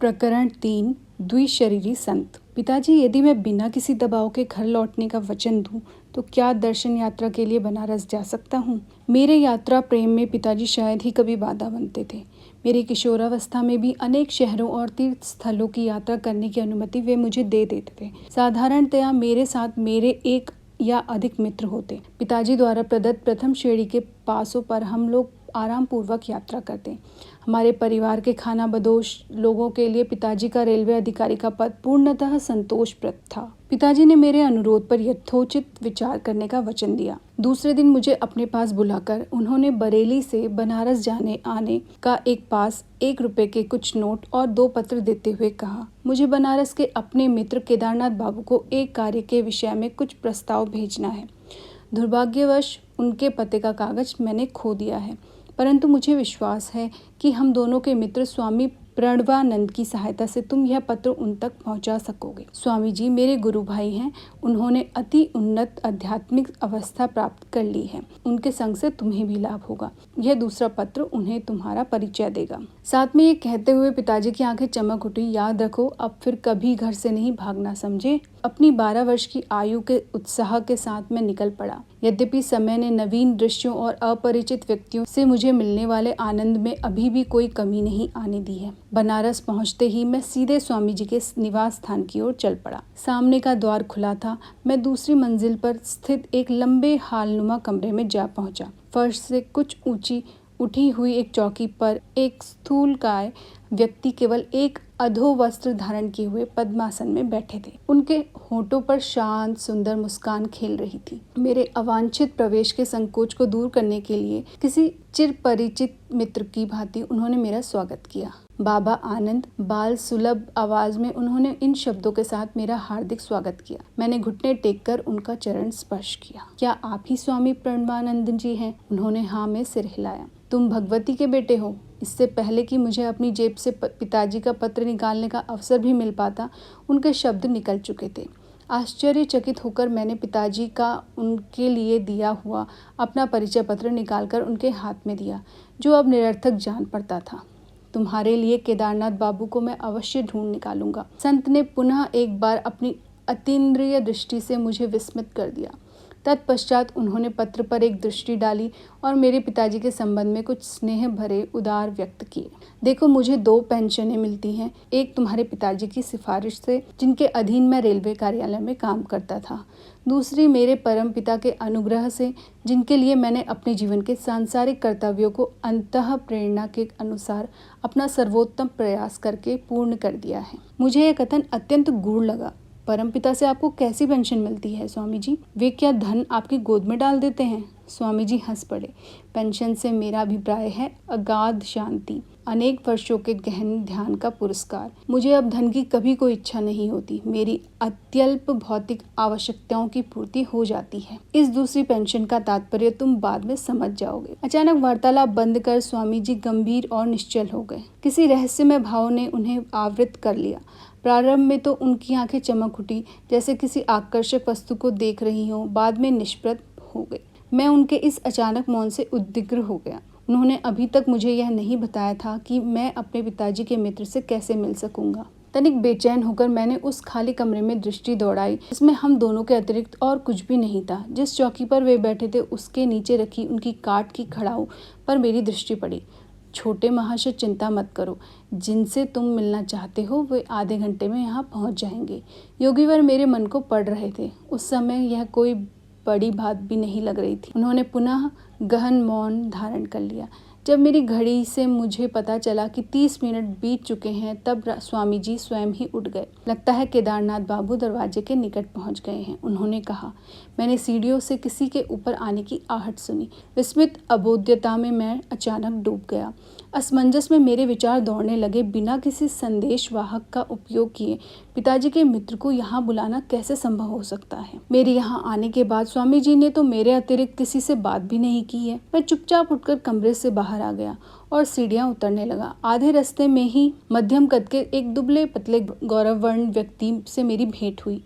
प्रकरण 3 द्विशरीरी संत। पिताजी, यदि मैं बिना किसी दबाव के घर लौटने का वचन दूं तो क्या दर्शन यात्रा के लिए बनारस जा सकता हूं? मेरे यात्रा प्रेम में पिताजी शायद ही कभी बाधा बनते थे। मेरी किशोरावस्था में भी अनेक शहरों और तीर्थ स्थलों की यात्रा करने की अनुमति वे मुझे दे देते थे। साधारणतया मेरे साथ मेरे एक या अधिक मित्र होते। पिताजी द्वारा प्रदत्त प्रथम श्रेणी के पासों पर हम लोग आराम पूर्वक यात्रा करते। हमारे परिवार के खानाबदोश लोगों के लिए पिताजी का रेलवे अधिकारी का पद पूर्णतः संतोषप्रद था। पिताजी ने मेरे अनुरोध पर यथोचित विचार करने का वचन दिया। दूसरे दिन मुझे अपने पास बुलाकर उन्होंने बरेली से बनारस जाने आने का एक पास, 1 रुपए के कुछ नोट और 2 पत्र देते हुए कहा, मुझे बनारस के अपने मित्र केदारनाथ बाबू को एक कार्य के विषय में कुछ प्रस्ताव भेजना है। दुर्भाग्यवश उनके पते का कागज मैंने खो दिया है, परंतु मुझे विश्वास है कि हम दोनों के मित्र स्वामी प्रणवानंद की सहायता से तुम यह पत्र उन तक पहुंचा सकोगे। स्वामी जी मेरे गुरु भाई हैं। उन्होंने अति उन्नत आध्यात्मिक अवस्था प्राप्त कर ली है। उनके संग से तुम्हें भी लाभ होगा। यह दूसरा पत्र उन्हें तुम्हारा परिचय देगा। साथ में ये कहते हुए पिताजी की आंखें चमक उठी। याद रखो, अब फिर कभी घर से नहीं भागना, समझे? अपनी 12 वर्ष की आयु के उत्साह के साथ मैं निकल पड़ा। यद्यपि समय ने नवीन दृश्यों और अपरिचित व्यक्तियों से मुझे मिलने वाले आनंद में अभी भी कोई कमी नहीं आने दी है। बनारस पहुंचते ही मैं सीधे स्वामी जी के निवास स्थान की ओर चल पड़ा। सामने का द्वार खुला था। मैं दूसरी मंजिल पर स्थित एक लंबे हालनुमा कमरे में जा पहुंचा। फर्श से कुछ ऊंची उठी हुई एक चौकी पर एक स्थूलकाय व्यक्ति केवल एक अधो वस्त्र धारण किए हुए पद्मासन में बैठे थे। उनके होठों पर शांत सुंदर मुस्कान खेल रही थी। मेरे अवांछित प्रवेश के संकोच को दूर करने के लिए किसी चिर परिचित मित्र की भांति उन्होंने मेरा स्वागत किया। बाबा आनंद, बाल सुलभ आवाज में उन्होंने इन शब्दों के साथ मेरा हार्दिक स्वागत किया। मैंने घुटने टेककर उनका चरण स्पर्श किया। क्या आप ही स्वामी प्रणवानंद जी हैं? उन्होंने हाँ में सिर हिलाया। तुम भगवती के बेटे हो? इससे पहले कि मुझे अपनी जेब से पिताजी का पत्र निकालने का अवसर भी मिल पाता, उनके शब्द निकल चुके थे। आश्चर्यचकित होकर मैंने पिताजी का उनके लिए दिया हुआ अपना परिचय पत्र निकालकर उनके हाथ में दिया, जो अब निरर्थक जान पड़ता था। तुम्हारे लिए केदारनाथ बाबू को मैं अवश्य ढूंढ निकालूंगा। संत ने पुनः एक बार अपनी अतीन्द्रिय दृष्टि से मुझे विस्मित कर दिया। तत्पश्चात उन्होंने पत्र पर एक दृष्टि डाली और मेरे पिताजी के संबंध में कुछ स्नेह भरे उदार व्यक्त किए। देखो, मुझे 2 पेंशनें मिलती हैं। एक तुम्हारे पिताजी की सिफारिश से, जिनके अधीन मैं रेलवे कार्यालय में काम करता था। दूसरी मेरे परम पिता के अनुग्रह से, जिनके लिए मैंने अपने जीवन के सांसारिक कर्तव्यों को अंतः प्रेरणा के अनुसार अपना सर्वोत्तम प्रयास करके पूर्ण कर दिया है। मुझे यह कथन अत्यंत गूढ़ लगा। परमपिता से आपको कैसी पेंशन मिलती है स्वामी जी? वे क्या धन आपकी गोद में डाल देते हैं? स्वामी जी हंस पड़े। पेंशन से मेरा अभिप्राय है अगाध शांति, अनेक वर्षों के गहन ध्यान का पुरस्कार। मुझे अब धन की कभी कोई इच्छा नहीं होती। मेरी अत्यल्प भौतिक आवश्यकताओं की पूर्ति हो जाती है। इस दूसरी पेंशन का तात्पर्य तुम बाद में समझ जाओगे। अचानक वार्तालाप बंद कर स्वामी जी गंभीर और निश्चल हो गए। किसी रहस्यमय भाव ने उन्हें आवृत कर लिया। प्रारंभ में तो उनकी आंखें चमक उठी, जैसे किसी आकर्षक वस्तु को देख रही हो। बाद में निष्प्रभ हो गए। मैं उनके इस अचानक मौन से उद्विग्न हो गया। उन्होंने अभी तक मुझे यह नहीं बताया था कि मैं अपने पिताजी के मित्र से कैसे मिल सकूंगा। तनिक बेचैन होकर मैंने उस खाली कमरे में दृष्टि दौड़ाई, जिसमें हम दोनों के अतिरिक्त और कुछ भी नहीं था। जिस चौकी पर वे बैठे थे, उसके नीचे रखी उनकी काठ की खड़ाऊ पर मेरी दृष्टि पड़ी। छोटे महाशय, चिंता मत करो। जिनसे तुम मिलना चाहते हो वे आधे घंटे में यहाँ पहुँच जाएंगे। योगीवर मेरे मन को पढ़ रहे थे। उस समय यह कोई बड़ी बात भी नहीं लग रही थी। उन्होंने पुनः गहन मौन धारण कर लिया। जब मेरी घड़ी से मुझे पता चला कि 30 मिनट बीत चुके हैं, तब स्वामी जी स्वयं ही उठ गए। लगता है केदारनाथ बाबू दरवाजे के निकट पहुंच गए हैं, उन्होंने कहा। मैंने सीढ़ियों से किसी के ऊपर आने की आहट सुनी। विस्मित अबोध्यता में मैं अचानक डूब गया। असमंजस में मेरे विचार दौड़ने लगे। बिना किसी संदेश वाहक का उपयोग किए पिताजी के मित्र को यहाँ बुलाना कैसे संभव हो सकता है? मेरे यहाँ आने के बाद स्वामी जी ने तो मेरे अतिरिक्त किसी से बात भी नहीं की है। मैं चुपचाप उठकर कमरे से बाहर आ गया और सीढ़ियाँ उतरने लगा। आधे रास्ते में ही मध्यम कद के एक दुबले पतले गौरवर्ण व्यक्ति से मेरी भेंट हुई।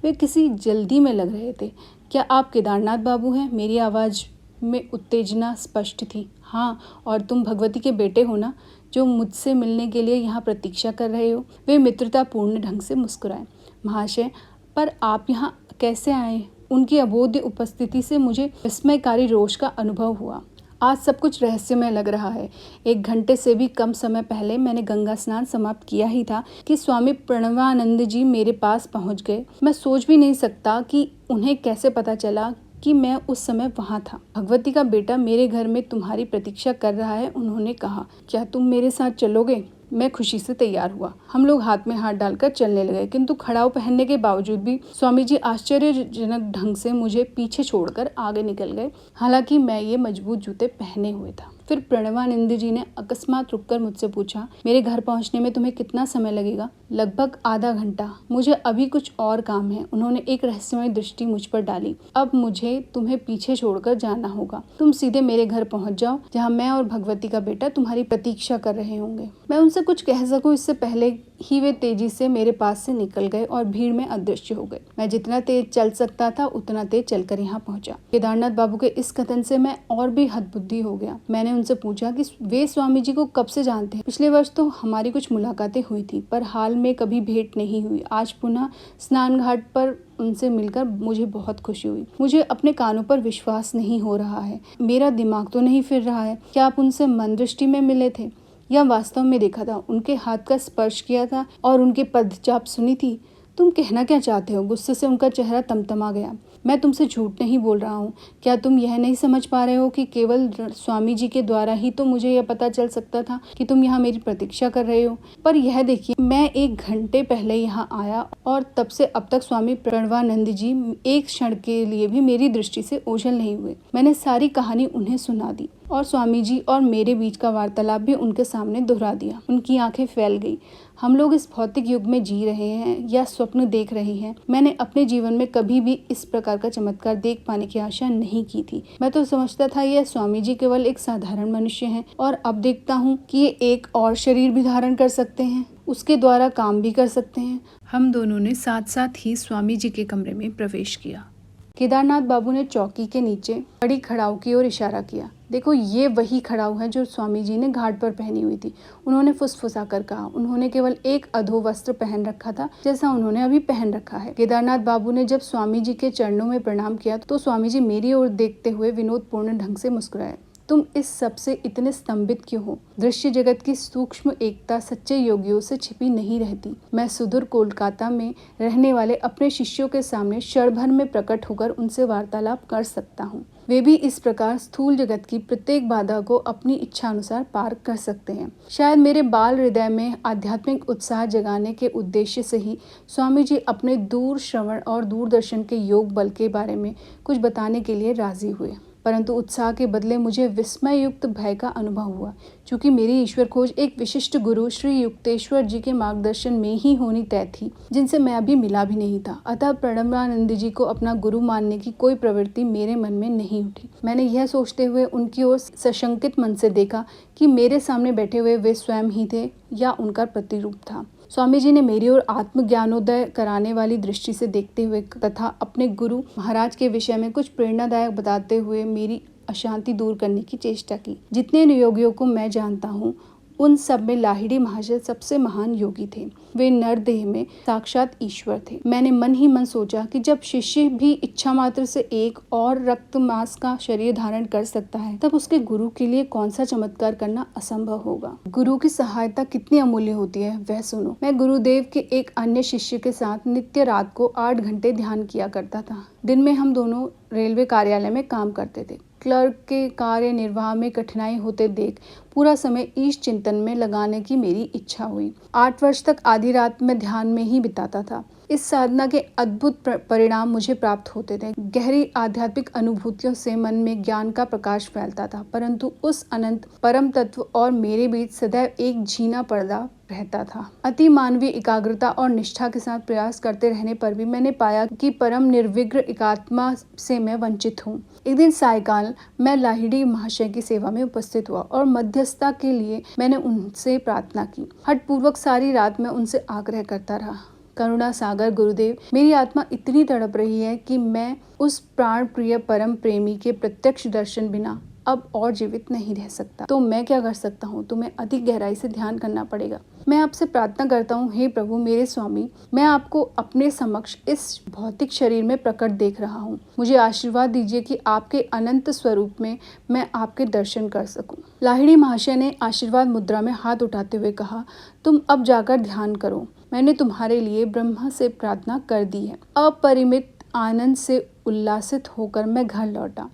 वे किसी जल्दी में लग रहे थे। क्या आप केदारनाथ बाबू हैं? मेरी आवाज़ में उत्तेजना स्पष्ट थी। हाँ, और तुम भगवती के बेटे हो ना? जो मुझसे मिलने के लिए यहाँ प्रतीक्षा कर रहे हो। वे मित्रतापूर्ण ढंग से मुस्कुराए। महाशय, पर आप यहाँ कैसे आए? उनकी अबोध्य उपस्थिति से मुझे विस्मयकारी रोष का अनुभव हुआ। आज सब कुछ रहस्यमय लग रहा है। 1 घंटे से भी कम समय पहले मैंने गंगा स्नान समाप्त किया ही था कि स्वामी प्रणवानंद जी मेरे पास पहुंच गए। मैं सोच भी नहीं सकता कि उन्हें कैसे पता चला कि मैं उस समय वहां था। भगवती का बेटा मेरे घर में तुम्हारी प्रतीक्षा कर रहा है, उन्होंने कहा। क्या तुम मेरे साथ चलोगे? मैं खुशी से तैयार हुआ। हम लोग हाथ में हाथ डालकर चलने लगे, किंतु खड़ाऊ पहनने के बावजूद भी स्वामी जी आश्चर्यजनक ढंग से मुझे पीछे छोड़कर आगे निकल गए, हालांकि मैं ये मजबूत जूते पहने हुए था। फिर प्रणवानंद जी ने अकस्मात रुककर मुझसे पूछा, मेरे घर पहुंचने में तुम्हें कितना समय लगेगा? लगभग आधा घंटा। मुझे अभी कुछ और काम है। उन्होंने एक रहस्यमय दृष्टि मुझ पर डाली। अब मुझे तुम्हें पीछे छोड़कर जाना होगा। तुम सीधे मेरे घर पहुंच जाओ, जहां मैं और भगवती का बेटा तुम्हारी प्रतीक्षा कर रहे होंगे। मैं उनसे कुछ कह सकूं इससे पहले ही वे तेजी से मेरे पास से निकल गए और भीड़ में अदृश्य हो गए। मैं जितना तेज चल सकता था उतना तेज चलकर यहाँ पहुंचा। केदारनाथ बाबू के इस कथन से मैं और भी हतबुद्धि हो गया। मैंने उनसे पूछा कि वे स्वामी जी को कब से जानते हैं? पिछले वर्ष तो हमारी कुछ मुलाकातें हुई थी, पर हाल में कभी भेंट नहीं हुई। आज पुनः स्नान घाट पर उनसे मिलकर मुझे बहुत खुशी हुई। मुझे अपने कानों पर विश्वास नहीं हो रहा है। मेरा दिमाग तो नहीं फिर रहा है। क्या आप उनसे मन दृष्टि में मिले थे या वास्तव में देखा था, उनके हाथ का स्पर्श किया था और उनके पदचाप सुनी थी? तुम कहना क्या चाहते हो? गुस्से से उनका चेहरा तमतमा गया। मैं तुमसे झूठ नहीं बोल रहा हूँ। क्या तुम यह नहीं समझ पा रहे हो कि केवल स्वामी जी के द्वारा ही तो मुझे यह पता चल सकता था कि तुम यहाँ मेरी प्रतीक्षा कर रहे हो? पर यह देखिए, मैं 1 घंटे पहले यहाँ आया और तब से अब तक स्वामी प्रणवानंद जी एक क्षण के लिए भी मेरी दृष्टि से ओझल नहीं हुए। मैंने सारी कहानी उन्हें सुना दी और स्वामी जी और मेरे बीच का वार्तालाप भी उनके सामने दोहरा दिया। उनकी आंखें फैल गई। हम लोग इस भौतिक युग में जी रहे हैं या स्वप्न देख रहे हैं? मैंने अपने जीवन में कभी भी इस प्रकार का चमत्कार देख पाने की आशा नहीं की थी। मैं तो समझता था यह स्वामी जी केवल एक साधारण मनुष्य हैं, और अब देखता हूँ कि ये एक और शरीर भी धारण कर सकते हैं, उसके द्वारा काम भी कर सकते हैं। हम दोनों ने साथ साथ ही स्वामी जी के कमरे में प्रवेश किया। केदारनाथ बाबू ने चौकी के नीचे खड़ी खड़ाऊ की ओर इशारा किया। देखो, ये वही खड़ाऊ है जो स्वामी जी ने घाट पर पहनी हुई थी, उन्होंने फुसफुसाकर कहा। उन्होंने केवल एक अधो वस्त्र पहन रखा था, जैसा उन्होंने अभी पहन रखा है। केदारनाथ बाबू ने जब स्वामी जी के चरणों में प्रणाम किया तो स्वामी जी मेरी ओर देखते हुए विनोदपूर्ण ढंग से मुस्कुराए। तुम इस सब से इतने स्तंभित क्यों हो? दृश्य जगत की सूक्ष्म एकता सच्चे योगियों से छिपी नहीं रहती। मैं सुदूर कोलकाता में रहने वाले अपने शिष्यों के सामने क्षण भर में प्रकट होकर उनसे वार्तालाप कर सकता हूँ। वे भी इस प्रकार स्थूल जगत की प्रत्येक बाधा को अपनी इच्छा अनुसार पार कर सकते हैं। शायद मेरे बाल हृदय में आध्यात्मिक उत्साह जगाने के उद्देश्य से ही स्वामी जी अपने दूर श्रवण और दूरदर्शन के योग बल के बारे में कुछ बताने के लिए राजी हुए, परंतु उत्साह के बदले मुझे विस्मय युक्त भय का अनुभव हुआ। चूंकि मेरी ईश्वर खोज एक विशिष्ट गुरु श्री युक्तेश्वर जी के मार्गदर्शन में ही होनी तय थी, जिनसे मैं अभी मिला भी नहीं था। अतः प्रणवानंद जी को अपना गुरु मानने की कोई प्रवृत्ति मेरे मन में नहीं उठी। मैंने यह सोचते हुए उनकी ओर सशंकित मन से देखा कि मेरे सामने बैठे हुए वे स्वयं ही थे या उनका प्रतिरूप था। स्वामी जी ने मेरी ओर आत्मज्ञानोदय कराने वाली दृष्टि से देखते हुए तथा अपने गुरु महाराज के विषय में कुछ प्रेरणादायक बताते हुए मेरी अशांति दूर करने की चेष्टा की। जितने योगियों को मैं जानता हूँ, उन सब में लाहिड़ी महाशय सबसे महान योगी थे। वे नरदेह में साक्षात ईश्वर थे। मैंने मन ही मन सोचा कि जब शिष्य भी इच्छा मात्र से एक और रक्त मांस का शरीर धारण कर सकता है, तब उसके गुरु के लिए कौन सा चमत्कार करना असंभव होगा। गुरु की सहायता कितनी अमूल्य होती है, वह सुनो। मैं गुरुदेव के एक अन्य शिष्य के साथ नित्य रात को 8 घंटे ध्यान किया करता था। दिन में हम दोनों रेलवे कार्यालय में काम करते थे। क्लर्क के कार्य निर्वाह में कठिनाई होते देख पूरा समय ईश चिंतन में लगाने की मेरी इच्छा हुई। 8 वर्ष तक आधी रात में ध्यान में ही बिताता था। इस साधना के अद्भुत परिणाम मुझे प्राप्त होते थे। गहरी आध्यात्मिक अनुभूतियों से मन में ज्ञान का प्रकाश फैलता था, परंतु उस अनंत परम तत्व और मेरे बीच सदैव एक झीना पर्दा रहता था। अति मानवीय एकाग्रता और निष्ठा के साथ प्रयास करते रहने पर भी मैंने पाया कि परम निर्विघ्न एकात्मा से मैं वंचित हूँ। एक दिन सायकाल मैं लाहिड़ी महाशय की सेवा में उपस्थित हुआ और मध्यस्थता के लिए मैंने उनसे प्रार्थना की। हठपूर्वक सारी रात मैं उनसे आग्रह करता रहा। करुणा सागर गुरुदेव, मेरी आत्मा इतनी तड़प रही है कि मैं उस प्राण प्रिय परम प्रेमी के प्रत्यक्ष दर्शन बिना अब और जीवित नहीं रह सकता। तो मैं क्या कर सकता हूँ? तुम्हें अधिक गहराई से ध्यान करना पड़ेगा। मैं आपसे प्रार्थना करता हूँ, हे प्रभु मेरे स्वामी, मैं आपको अपने समक्ष इस भौतिक शरीर में प्रकट देख रहा हूँ। मुझे आशीर्वाद दीजिए कि आपके अनंत स्वरूप में मैं आपके दर्शन कर सकूं। लाहिड़ी महाशय ने आशीर्वाद मुद्रा में हाथ उठाते हुए कहा, तुम अब जाकर ध्यान करो। मैंने तुम्हारे लिए ब्रह्मा से प्रार्थना कर दी है। अपरिमित आनंद से उल्लासित होकर मैं घर लौटा।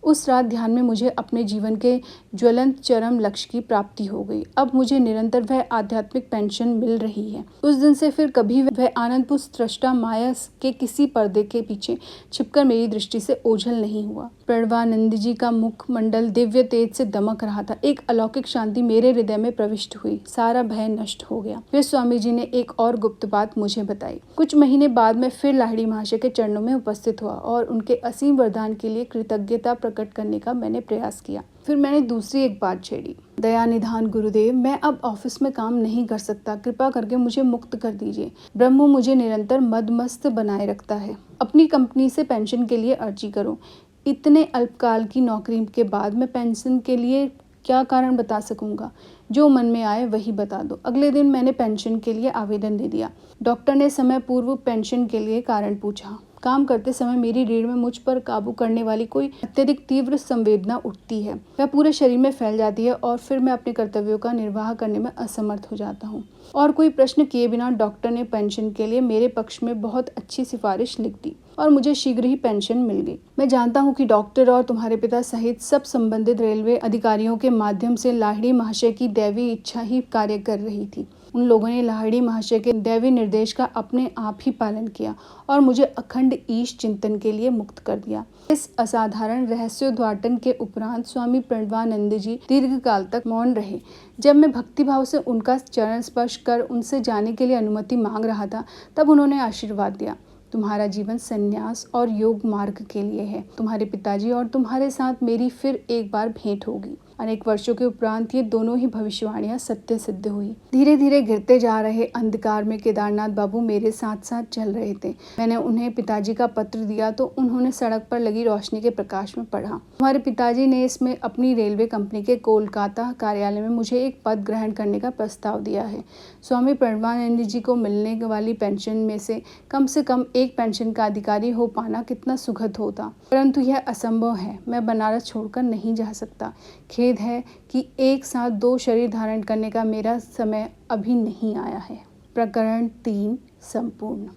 उस रात ध्यान में मुझे अपने जीवन के ज्वलंत चरम लक्ष्य की प्राप्ति हो गई। अब मुझे निरंतर वह आध्यात्मिक पेंशन मिल रही है। उस दिन से फिर कभी वह आनंदपुर सृष्टा माया के किसी पर्दे के पीछे छिपकर मेरी दृष्टि से ओझल नहीं हुआ। प्रणवानंद जी का मुखमंडल दिव्य तेज से दमक रहा था। एक अलौकिक शांति मेरे हृदय में प्रविष्ट हुई। सारा भय नष्ट हो गया। फिर स्वामी जी ने एक और गुप्त बात मुझे बताई। कुछ महीने बाद मैं फिर लाहिड़ी महाशय के चरणों में उपस्थित हुआ और उनके असीम वरदान के लिए कृतज्ञता प्रकट करने का मैंने प्रयास किया। फिर मैंने दूसरी एक बात छेड़ी। दया निधान गुरुदेव, मैं अब ऑफिस में काम नहीं कर सकता। कृपा करके मुझे मुक्त कर दीजिए। ब्रह्म मुझे निरंतर मदमस्त बनाए रखता है। अपनी कंपनी से पेंशन के लिए अर्जी करो। इतने अल्पकाल की नौकरी के बाद मैं पेंशन के लिए क्या कारण बता सकूंगा? जो मन में आए वही बता दो। अगले दिन मैंने पेंशन के लिए आवेदन दे दिया। डॉक्टर ने समय पूर्व पेंशन के लिए कारण पूछा। काम करते समय मेरी रीढ़ में मुझ पर काबू करने वाली कोई अत्यधिक तीव्र संवेदना उठती है। वह पूरे शरीर में फैल जाती है और फिर मैं अपने कर्तव्यों का निर्वाह करने में असमर्थ हो जाता हूँ। और कोई प्रश्न किए बिना डॉक्टर ने पेंशन के लिए मेरे पक्ष में बहुत अच्छी सिफारिश लिख दी और मुझे शीघ्र ही पेंशन मिल गई। मैं जानता हूँ कि डॉक्टर और तुम्हारे पिता सहित सब संबंधित रेलवे अधिकारियों के माध्यम से लाहिड़ी महाशय की दैवी इच्छा ही कार्य कर रही थी। उन लोगों ने लाहिड़ी महाशय के दैवी निर्देश का अपने आप ही पालन किया और मुझे अखंड ईश चिंतन के लिए मुक्त कर दिया। इस असाधारण रहस्योद्घाटन के उपरांत स्वामी प्रणवानंद जी दीर्घकाल तक मौन रहे। जब मैं भक्तिभाव से उनका चरण स्पर्श कर उनसे जाने के लिए अनुमति मांग रहा था, तब उन्होंने आशीर्वाद दिया। तुम्हारा जीवन संन्यास और योग मार्ग के लिए है। तुम्हारे पिताजी और तुम्हारे साथ मेरी फिर एक बार भेंट होगी। अनेक वर्षों के उपरांत ये दोनों ही भविष्यवाणियां सत्य सिद्ध हुई। धीरे धीरे गिरते जा रहे अंधकार में केदारनाथ बाबू मेरे साथ साथ चल रहे थे। मैंने उन्हें पिताजी का पत्र दिया तो उन्होंने सड़क पर लगी रोशनी के प्रकाश में पढ़ा। हमारे पिताजी ने इसमें अपनी रेलवे कंपनी के कोलकाता कार्यालय में मुझे एक पद ग्रहण करने का प्रस्ताव दिया है। स्वामी प्रणवानंद जी को मिलने वाली पेंशन में से कम एक पेंशन का अधिकारी हो पाना कितना सुखद होता, परंतु यह असंभव है। मैं बनारस छोड़कर नहीं जा सकता। खेद है कि एक साथ 2 शरीर धारण करने का मेरा समय अभी नहीं आया है। प्रकरण 3 संपूर्ण।